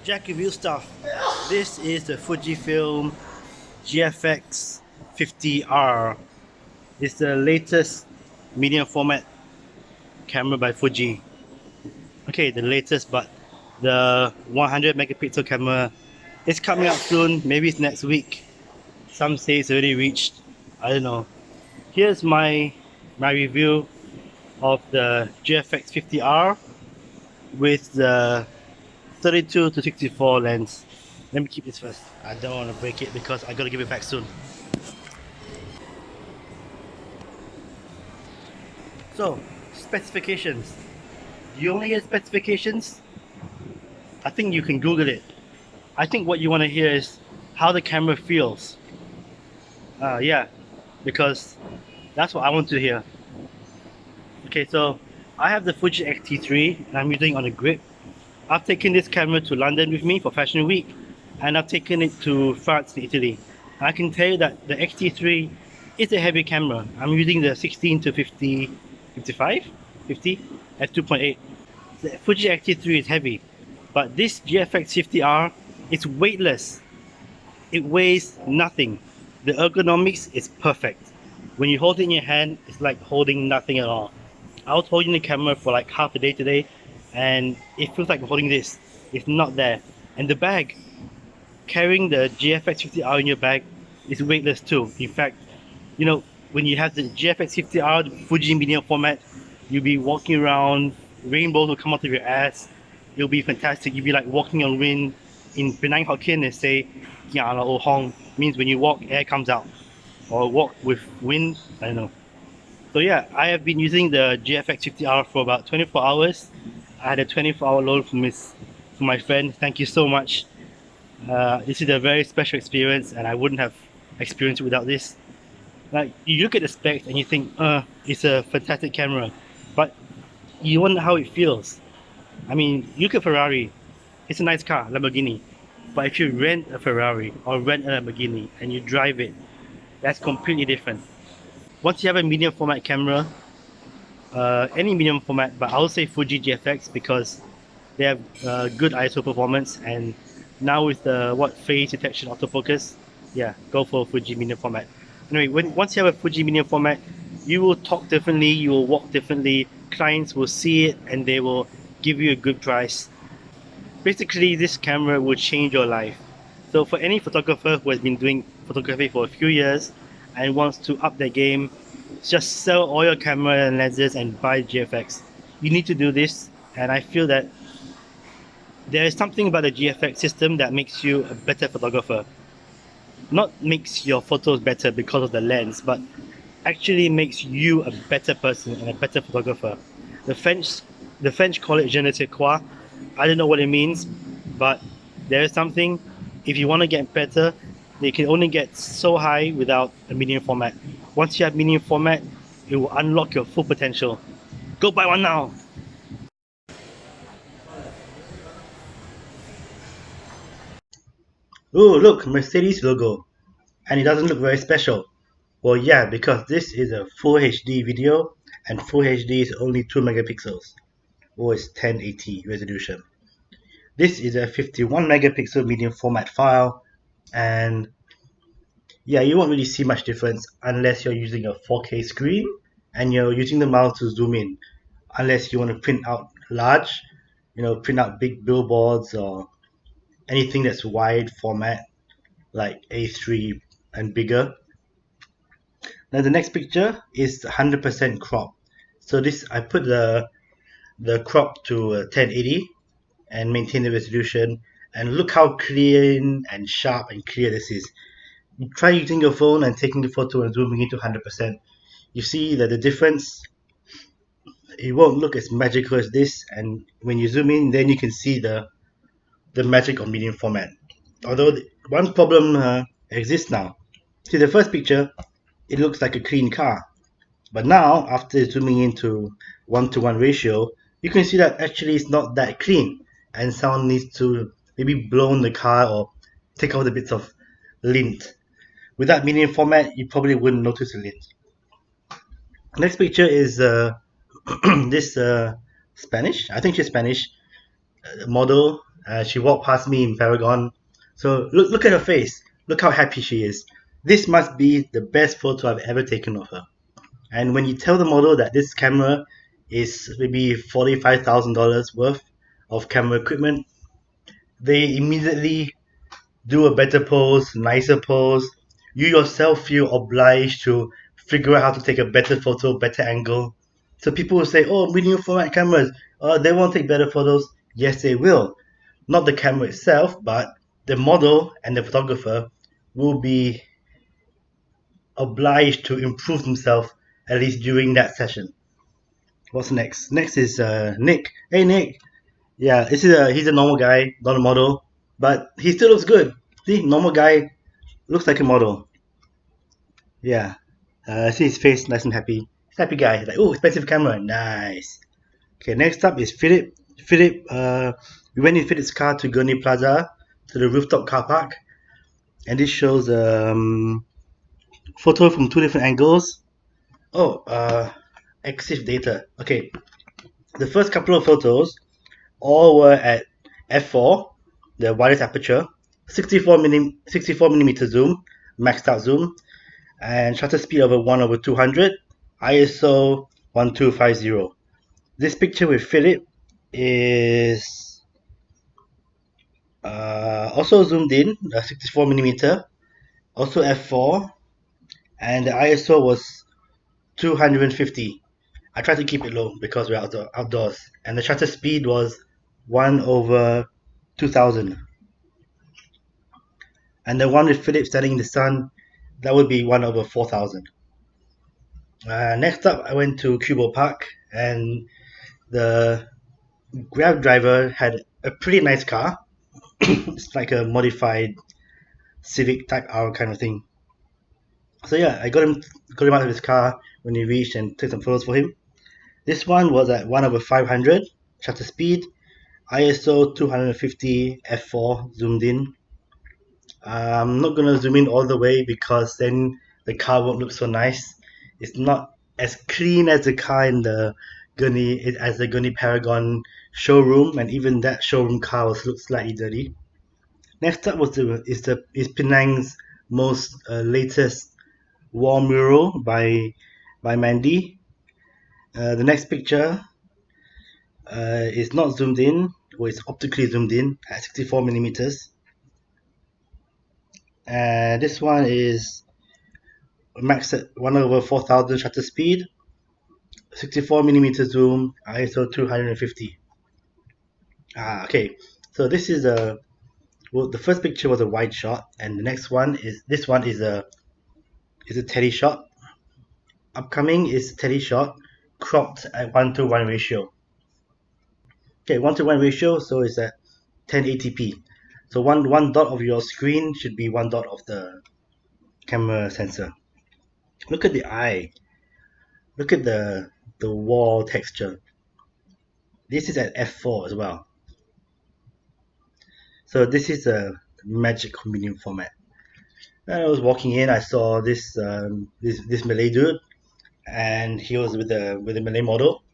Jac Review stuff. This is the Fujifilm Gfx50r. It's the latest medium format camera by Fuji. Okay, the latest, but the 100 megapixel camera is coming out soon. Maybe it's next week. Some say it's already reached. I don't know. Here's my review of the Gfx50r with the 32 to 64 lens. Let me keep this first. I don't want to break it because I gotta give it back soon. So, specifications. Do you only get specifications? I think you can Google it. I think what you want to hear is how the camera feels. Yeah, because that's what I want to hear. Okay, so I have the Fuji X-T3 and I'm using it on a grip. I've taken this camera to London with me for Fashion Week, and I've taken it to France and Italy. I can tell you that the X-T3 is a heavy camera. I'm using the 16 to 50, 55, 50 at 2.8. The Fuji X-T3 is heavy, but this Gfx50r is weightless. It weighs nothing. The ergonomics is perfect. When you hold it in your hand, it's like holding nothing at all. I was holding the camera for like half a day today, and it feels like I'm holding this. It's not there. And the bag, carrying the Gfx50r in your bag is weightless too. In fact, you know, when you have the Gfx50r, the Fuji medium format, you'll be walking around, rainbows will come out of your ass. It'll be fantastic. You'll be like walking on wind. In Penang Hokkien, they say, "Kia la o hong," means when you walk, air comes out. Or walk with wind, I don't know. So yeah, I have been using the Gfx50r for about 24 hours. I had a 24-hour loan from my friend. Thank you so much. This is a very special experience, and I wouldn't have experienced it without this. Like, you look at the specs and you think, it's a fantastic camera, but you wonder how it feels. I mean, you look at Ferrari. It's a nice car, Lamborghini. But if you rent a Ferrari or rent a Lamborghini and you drive it, that's completely different. Once you have a medium format camera, any medium format, but I would say Fuji GFX because they have good ISO performance, and now with the face detection autofocus, yeah, go for Fuji medium format. Anyway, once you have a Fuji medium format, you will talk differently, you will walk differently. Clients will see it and they will give you a good price. Basically, this camera will change your life. So for any photographer who has been doing photography for a few years and wants to up their game, just sell all your camera and lenses and buy GFX. You need to do this, and I feel that there is something about the GFX system that makes you a better photographer. Not makes your photos better because of the lens, but actually makes you a better person and a better photographer. The French call it je ne sais quoi. I don't know what it means, but there is something. If you want to get better, they can only get so high without a medium format. Once you have medium format, it will unlock your full potential. Go buy one now! Oh, look, Mercedes logo. And it doesn't look very special. Well, yeah, because this is a full HD video, and full HD is only 2 megapixels. Or it's 1080 resolution. This is a 51 megapixel medium format file, and yeah, you won't really see much difference unless you're using a 4K screen and you're using the mouse to zoom in. Unless you want to print out large, print out big billboards or anything that's wide format like A3 and bigger. Now the next picture is 100% crop. So this, I put the crop to 1080 and maintain the resolution, and look how clean and sharp and clear this is. You try using your phone and taking the photo and zooming into 100%. You see that the difference, it won't look as magical as this, and when you zoom in, then you can see the magic of medium format. Although one problem exists now. See, the first picture, it looks like a clean car, but now after zooming into 1:1 ratio, you can see that actually it's not that clean, and someone needs to maybe blow on the car or take out the bits of lint. With that medium format, you probably wouldn't notice the lint. Next picture is this Spanish. I think she's Spanish. model. She walked past me in Paragon. So look at her face. Look how happy she is. This must be the best photo I've ever taken of her. And when you tell the model that this camera is maybe $45,000 worth of camera equipment, they immediately do a better pose, nicer pose. You yourself feel obliged to figure out how to take a better photo, better angle. So people will say, "Oh, medium format cameras, they won't take better photos." Yes, they will. Not the camera itself, but the model and the photographer will be obliged to improve themselves at least during that session. What's next? Next is Nick. Hey Nick. Yeah, he's a normal guy, not a model, but he still looks good. See, normal guy looks like a model. Yeah. See his face, nice and happy. He's a happy guy. He's like, oh, expensive camera, nice. Okay, next up is Philip. Philip, we went in Philip's car to Gurney Plaza to the rooftop car park, and this shows photo from two different angles. Oh, EXIF data. Okay, the first couple of photos all were at f4, the widest aperture, 64 millimeter zoom, maxed out zoom, and shutter speed over 1/200, ISO 1250. This picture with Philip is also zoomed in, 64 millimeter, also f4, and the ISO was 250. I tried to keep it low because we're outdoors, and the shutter speed was 1/2000. And the one with Philip standing in the sun, that would be 1/4000. Next up, I went to Cubo Park, and the Grab driver had a pretty nice car. It's like a modified Civic Type R kind of thing. So yeah, I got him out of his car when he reached and took some photos for him. This one was at 1/500 shutter speed, ISO 250 f4 zoomed in. I'm not gonna zoom in all the way because then the car won't look so nice. It's not as clean as the car in the Gurney Paragon showroom, and even that showroom car was looks slightly dirty. Next up is Penang's most latest wall mural by Mandy. The next picture is not zoomed in, or it's optically zoomed in at 64 millimeters. This one is max at 1/4000 shutter speed, 64 millimeter zoom, ISO 250. Okay. So the first picture was a wide shot, and the next one is this one is a tele shot. Upcoming is tele shot, cropped at 1:1 ratio. Okay, 1:1 ratio, so it's at 1080p. So one dot of your screen should be one dot of the camera sensor. Look at the eye. Look at the wall texture. This is at f4 as well. So this is a magic medium format. And I was walking in, I saw this Malay dude, and he was with a Malay model,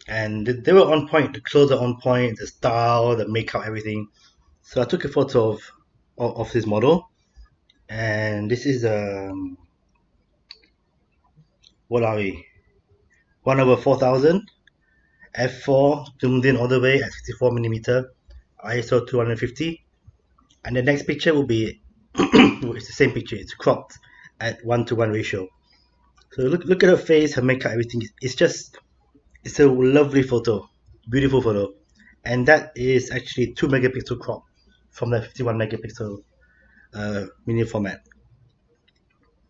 and they were on point. The clothes are on point, the style, the makeup, everything. So I took a photo of this model, and this is what are we? 1/4000, f4 zoomed in all the way at 64 millimeter, ISO 250, and the next picture will be it's the same picture. It's cropped at 1:1 ratio. So look at her face, her makeup, everything. It's a lovely photo, beautiful photo, and that is actually 2 megapixel crop from the 51 megapixel mini format.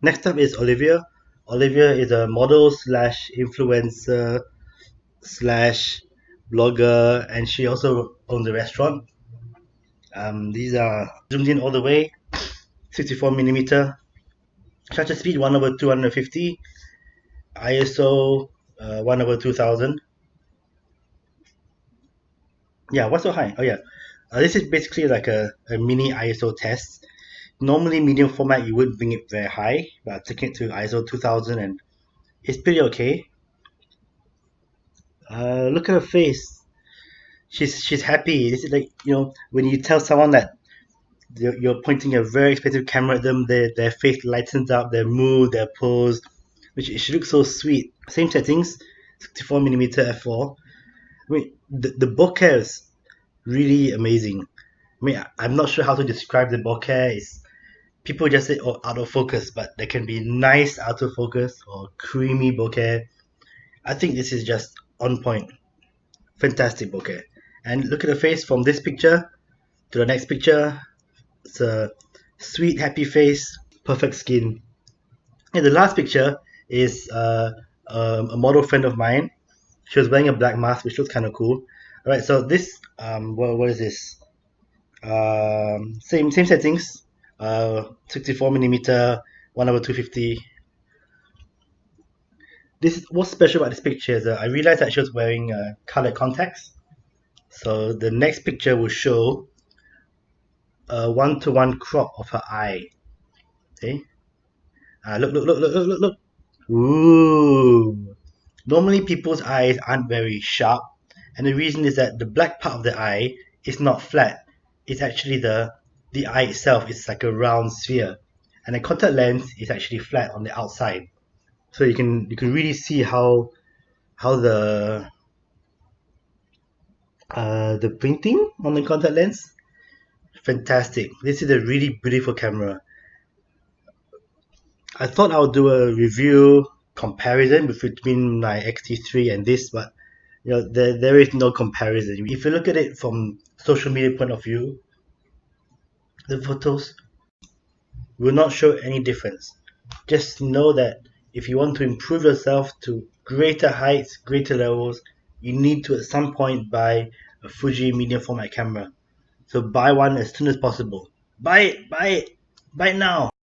Next up is Olivia. Olivia is a model slash influencer slash blogger, and she also owns a restaurant. These are zoomed in all the way, 64 millimeter, shutter speed 1/250, ISO 1/2000. Yeah, what's so high? Oh yeah, this is basically like a mini ISO test. Normally medium format you wouldn't bring it very high, but taking it to ISO 2000 and it's pretty okay. Look at her face. she's happy. This is like, when you tell someone that you're pointing a very expensive camera at them, their face lightens up, their mood, their pose, which she looks so sweet. Same settings, 64mm f4. I mean, the bokeh is really amazing. I mean, I'm not sure how to describe the bokeh. People just say, oh, out of focus, but there can be nice out of focus or creamy bokeh. I think this is just on point. Fantastic bokeh. And look at the face from this picture to the next picture. It's a sweet, happy face, perfect skin. And the last picture is a model friend of mine. She was wearing a black mask, which looks kind of cool. All right, so this, what is this? Same settings. 64mm, 1/250. This what's special about this picture is I realized that she was wearing colored contacts. So the next picture will show a one-to-one crop of her eye. Okay. Look. Ooh. Normally, people's eyes aren't very sharp, and the reason is that the black part of the eye is not flat. It's actually the eye itself is like a round sphere, and the contact lens is actually flat on the outside. So you can really see how the printing on the contact lens. Fantastic. This is a really beautiful camera. I thought I would do a review comparison between my X-T3 and this, but there is no comparison. If you look at it from social media point of view, the photos will not show any difference. Just know that if you want to improve yourself to greater heights, greater levels, you need to at some point buy a Fuji medium format camera. So buy one as soon as possible. Buy it now.